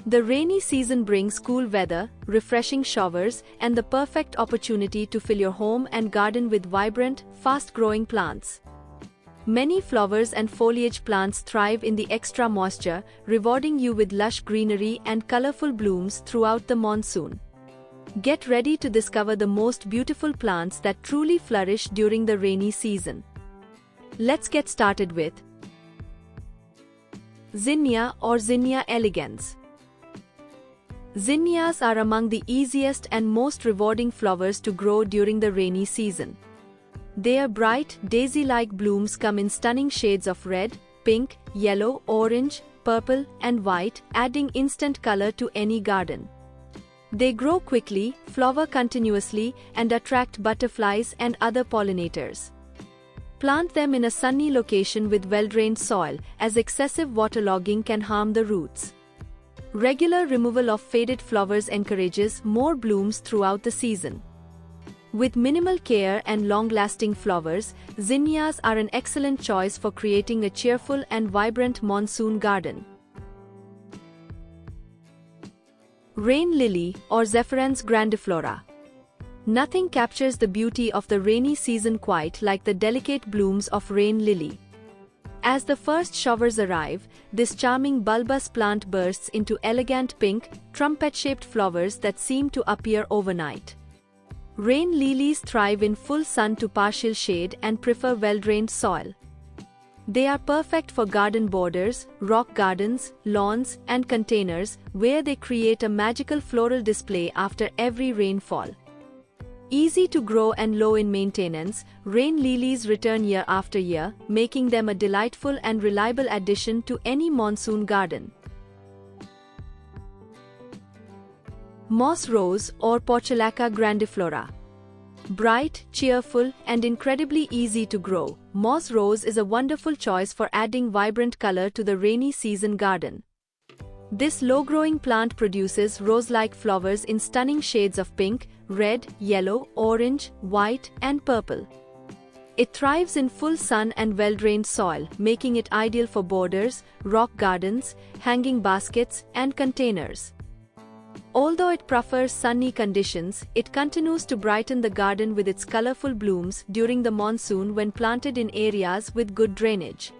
The rainy season brings cool weather, refreshing showers, and the perfect opportunity to fill your home and garden with vibrant, fast-growing plants. Many flowers and foliage plants thrive in the extra moisture, rewarding you with lush greenery and colorful blooms throughout the monsoon. Get ready to discover the most beautiful plants that truly flourish during the rainy season. Let's get started with Zinnia or Zinnia elegans. Zinnias are among the easiest and most rewarding flowers to grow during the rainy season. Their bright, daisy-like blooms come in stunning shades of red, pink, yellow, orange, purple, and white, adding instant color to any garden. They grow quickly, flower continuously, and attract butterflies and other pollinators. Plant them in a sunny location with well-drained soil, as excessive waterlogging can harm the roots. Regular removal of faded flowers encourages more blooms throughout the season. With minimal care and long-lasting flowers, zinnias are an excellent choice for creating a cheerful and vibrant monsoon garden. Rain lily or Zephyranthes grandiflora. Nothing captures the beauty of the rainy season quite like the delicate blooms of rain lily. As the first showers arrive, this charming bulbous plant bursts into elegant pink, trumpet-shaped flowers that seem to appear overnight. Rain lilies thrive in full sun to partial shade and prefer well-drained soil. They are perfect for garden borders, rock gardens, lawns, and containers, where they create a magical floral display after every rainfall. Easy to grow and low in maintenance, rain lilies return year after year, making them a delightful and reliable addition to any monsoon garden. Moss rose or Portulaca grandiflora. Bright, cheerful, and incredibly easy to grow, moss rose is a wonderful choice for adding vibrant color to the rainy season garden. This low-growing plant produces rose-like flowers in stunning shades of pink, red, yellow, orange, white, and purple. It thrives in full sun and well-drained soil, making it ideal for borders, rock gardens, hanging baskets, and containers. Although it prefers sunny conditions, it continues to brighten the garden with its colorful blooms during the monsoon when planted in areas with good drainage.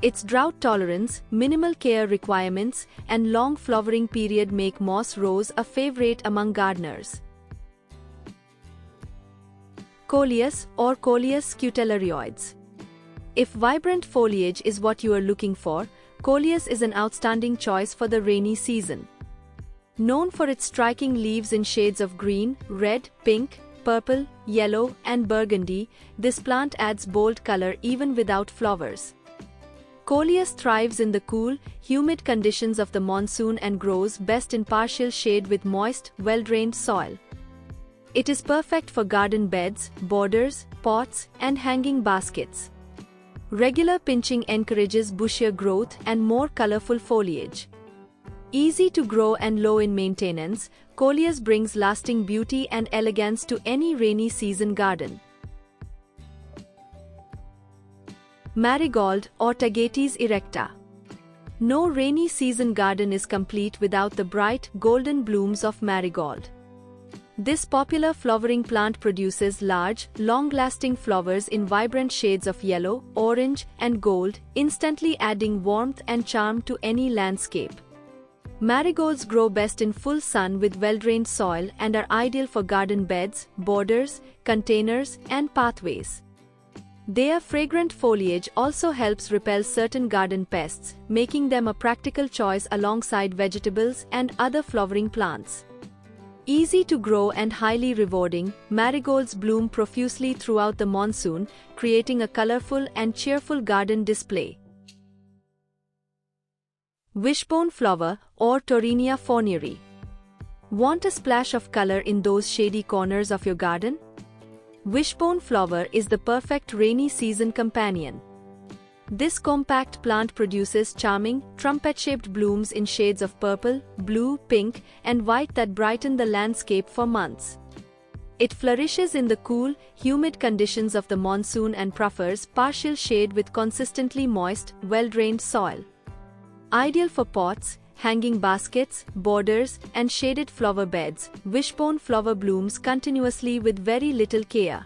Its drought tolerance, minimal care requirements, and long flowering period make moss rose a favorite among gardeners. Coleus or Coleus scutellarioides. If vibrant foliage is what you are looking for, Coleus is an outstanding choice for the rainy season. Known for its striking leaves in shades of green, red, pink, purple, yellow, and burgundy, this plant adds bold color even without flowers. Coleus thrives in the cool, humid conditions of the monsoon and grows best in partial shade with moist, well-drained soil. It is perfect for garden beds, borders, pots, and hanging baskets. Regular pinching encourages bushier growth and more colorful foliage. Easy to grow and low in maintenance, Coleus brings lasting beauty and elegance to any rainy season garden. Marigold or Tagetes erecta. No rainy season garden is complete without the bright, golden blooms of marigold. This popular flowering plant produces large, long-lasting flowers in vibrant shades of yellow, orange, and gold, instantly adding warmth and charm to any landscape. Marigolds grow best in full sun with well-drained soil and are ideal for garden beds, borders, containers, and pathways. Their fragrant foliage also helps repel certain garden pests, making them a practical choice alongside vegetables and other flowering plants. Easy to grow and highly rewarding, marigolds bloom profusely throughout the monsoon, creating a colorful and cheerful garden display. Wishbone flower or Torrenia forneri. Want a splash of color in those shady corners of your garden? Wishbone flower is the perfect rainy season companion. This compact plant produces charming, trumpet-shaped blooms in shades of purple, blue, pink, and white that brighten the landscape for months. It flourishes in the cool, humid conditions of the monsoon and prefers partial shade with consistently moist, well-drained soil. Ideal for pots, hanging baskets, borders, and shaded flower beds, wishbone flower blooms continuously with very little care.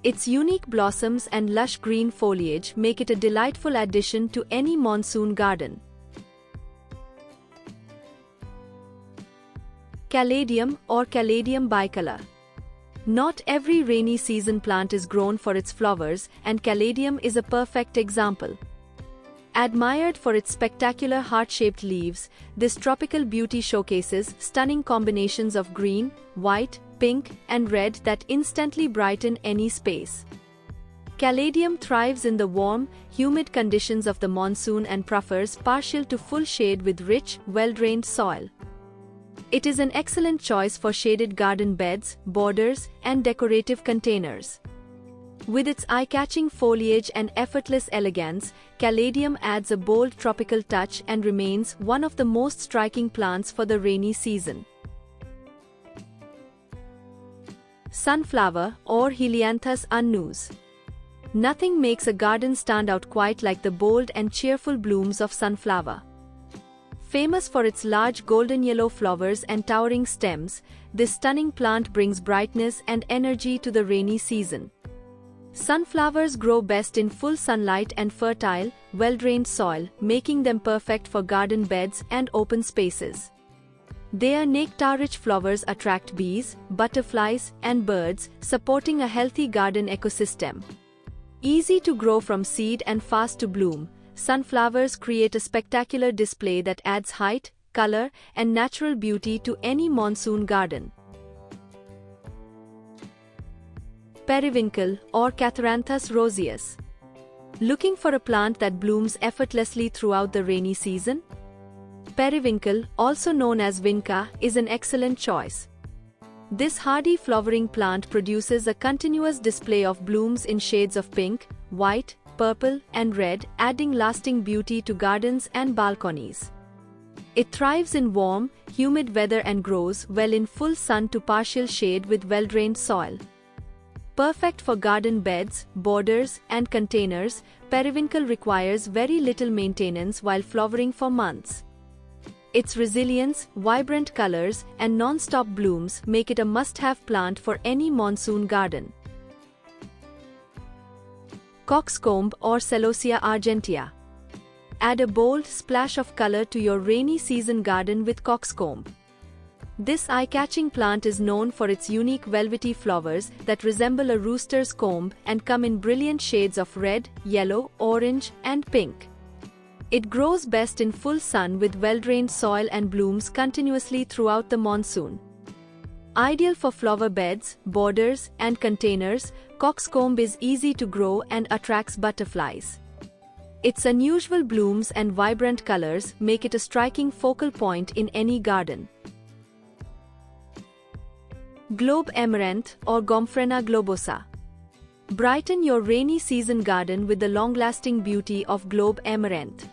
Its unique blossoms and lush green foliage make it a delightful addition to any monsoon garden. Caladium or Caladium bicolor. Not every rainy season plant is grown for its flowers, and Caladium is a perfect example. Admired for its spectacular heart-shaped leaves, this tropical beauty showcases stunning combinations of green, white, pink, and red that instantly brighten any space. Caladium thrives in the warm, humid conditions of the monsoon and prefers partial to full shade with rich, well-drained soil. It is an excellent choice for shaded garden beds, borders, and decorative containers. With its eye-catching foliage and effortless elegance, Caladium adds a bold tropical touch and remains one of the most striking plants for the rainy season. Sunflower or Helianthus annus. Nothing makes a garden stand out quite like the bold and cheerful blooms of sunflower. Famous for its large golden yellow flowers and towering stems, this stunning plant brings brightness and energy to the rainy season. Sunflowers grow best in full sunlight and fertile, well-drained soil, making them perfect for garden beds and open spaces. Their nectar-rich flowers attract bees, butterflies, and birds, supporting a healthy garden ecosystem. Easy to grow from seed and fast to bloom, sunflowers create a spectacular display that adds height, color, and natural beauty to any monsoon garden. Periwinkle or Catharanthus roseus. Looking for a plant that blooms effortlessly throughout the rainy season? Periwinkle, also known as vinca, is an excellent choice. This hardy flowering plant produces a continuous display of blooms in shades of pink, white, purple, and red, adding lasting beauty to gardens and balconies. It thrives in warm, humid weather and grows well in full sun to partial shade with well-drained soil. Perfect for garden beds, borders, and containers, periwinkle requires very little maintenance while flowering for months. Its resilience, vibrant colors, and non-stop blooms make it a must-have plant for any monsoon garden. Coxcomb or Celosia argentea. Add a bold splash of color to your rainy season garden with coxcomb. This eye-catching plant is known for its unique velvety flowers that resemble a rooster's comb and come in brilliant shades of red, yellow, orange, and pink. It grows best in full sun with well-drained soil and blooms continuously throughout the monsoon. Ideal for flower beds, borders, and containers, coxcomb is easy to grow and attracts butterflies. Its unusual blooms and vibrant colors make it a striking focal point in any garden. Globe amaranth or Gomphrena globosa. Brighten your rainy season garden with the long-lasting beauty of globe amaranth.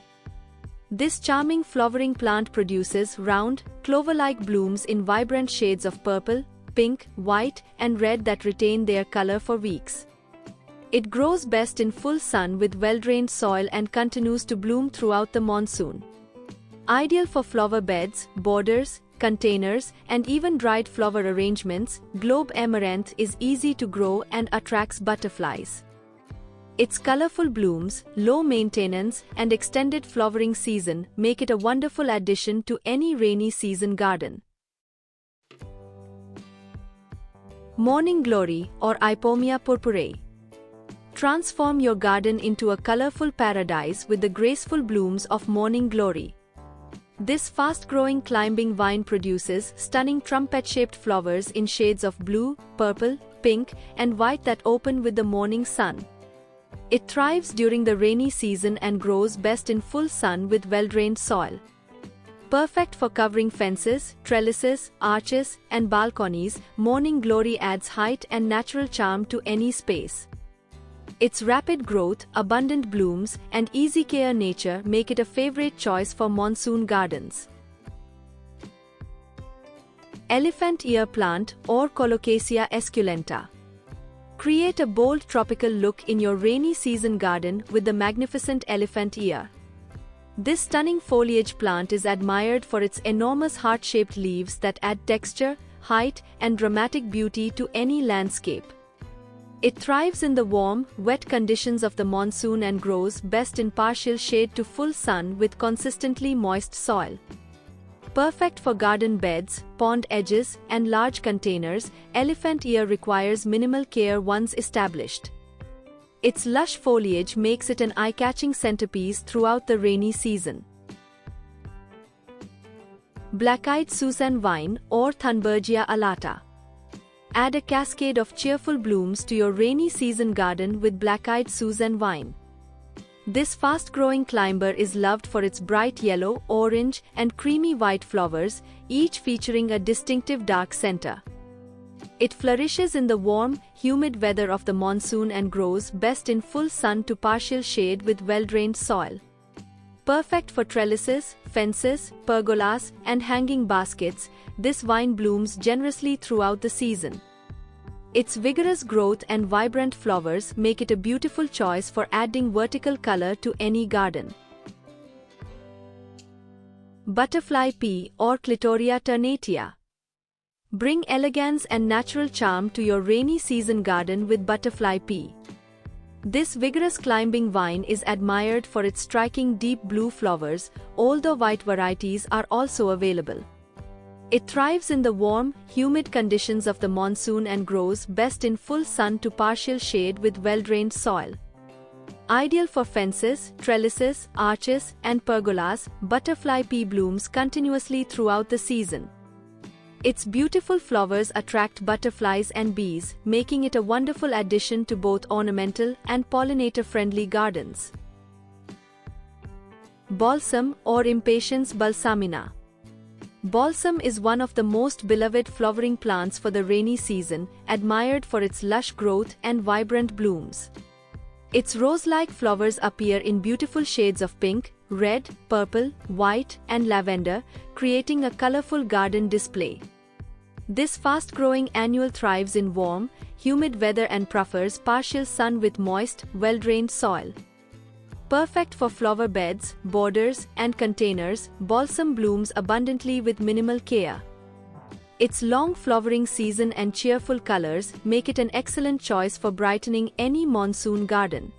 This charming flowering plant produces round, clover-like blooms in vibrant shades of purple, pink, white, and red that retain their color for weeks. It grows best in full sun with well-drained soil and continues to bloom throughout the monsoon. Ideal for flower beds, borders, containers, and even dried flower arrangements, globe amaranth is easy to grow and attracts butterflies. Its colorful blooms, low maintenance, and extended flowering season make it a wonderful addition to any rainy season garden. Morning Glory or Ipomea purpurea. Transform your garden into a colorful paradise with the graceful blooms of Morning Glory. This fast-growing climbing vine produces stunning trumpet-shaped flowers in shades of blue, purple, pink, and white that open with the morning sun. It thrives during the rainy season and grows best in full sun with well-drained soil. Perfect for covering fences, trellises, arches, and balconies, Morning Glory adds height and natural charm to any space. Its rapid growth, abundant blooms, and easy care nature make it a favorite choice for monsoon gardens. Elephant ear plant or Colocasia esculenta. Create a bold tropical look in your rainy season garden with the magnificent elephant ear. This stunning foliage plant is admired for its enormous heart-shaped leaves that add texture, height, and dramatic beauty to any landscape. It thrives in the warm, wet conditions of the monsoon and grows best in partial shade to full sun with consistently moist soil. Perfect for garden beds, pond edges, and large containers, elephant ear requires minimal care once established. Its lush foliage makes it an eye-catching centerpiece throughout the rainy season. Black-eyed Susan vine or Thunbergia alata. Add a cascade of cheerful blooms to your rainy season garden with black-eyed Susan vine. This fast-growing climber is loved for its bright yellow, orange, and creamy white flowers, each featuring a distinctive dark center. It flourishes in the warm, humid weather of the monsoon and grows best in full sun to partial shade with well-drained soil. Perfect for trellises, fences, pergolas, and hanging baskets, this vine blooms generously throughout the season. Its vigorous growth and vibrant flowers make it a beautiful choice for adding vertical color to any garden. Butterfly pea or Clitoria ternatia. Bring elegance and natural charm to your rainy season garden with butterfly pea. This vigorous climbing vine is admired for its striking deep blue flowers, although white varieties are also available. It thrives in the warm, humid conditions of the monsoon and grows best in full sun to partial shade with well-drained soil. Ideal for fences, trellises, arches, and pergolas, butterfly pea blooms continuously throughout the season. Its beautiful flowers attract butterflies and bees, making it a wonderful addition to both ornamental and pollinator-friendly gardens. Balsam or Impatiens balsamina. Balsam is one of the most beloved flowering plants for the rainy season, admired for its lush growth and vibrant blooms. Its rose-like flowers appear in beautiful shades of pink, red, purple, white, and lavender, creating a colorful garden display. This fast-growing annual thrives in warm, humid weather and prefers partial sun with moist, well-drained soil. Perfect for flower beds, borders, and containers, balsam blooms abundantly with minimal care. Its long flowering season and cheerful colors make it an excellent choice for brightening any monsoon garden.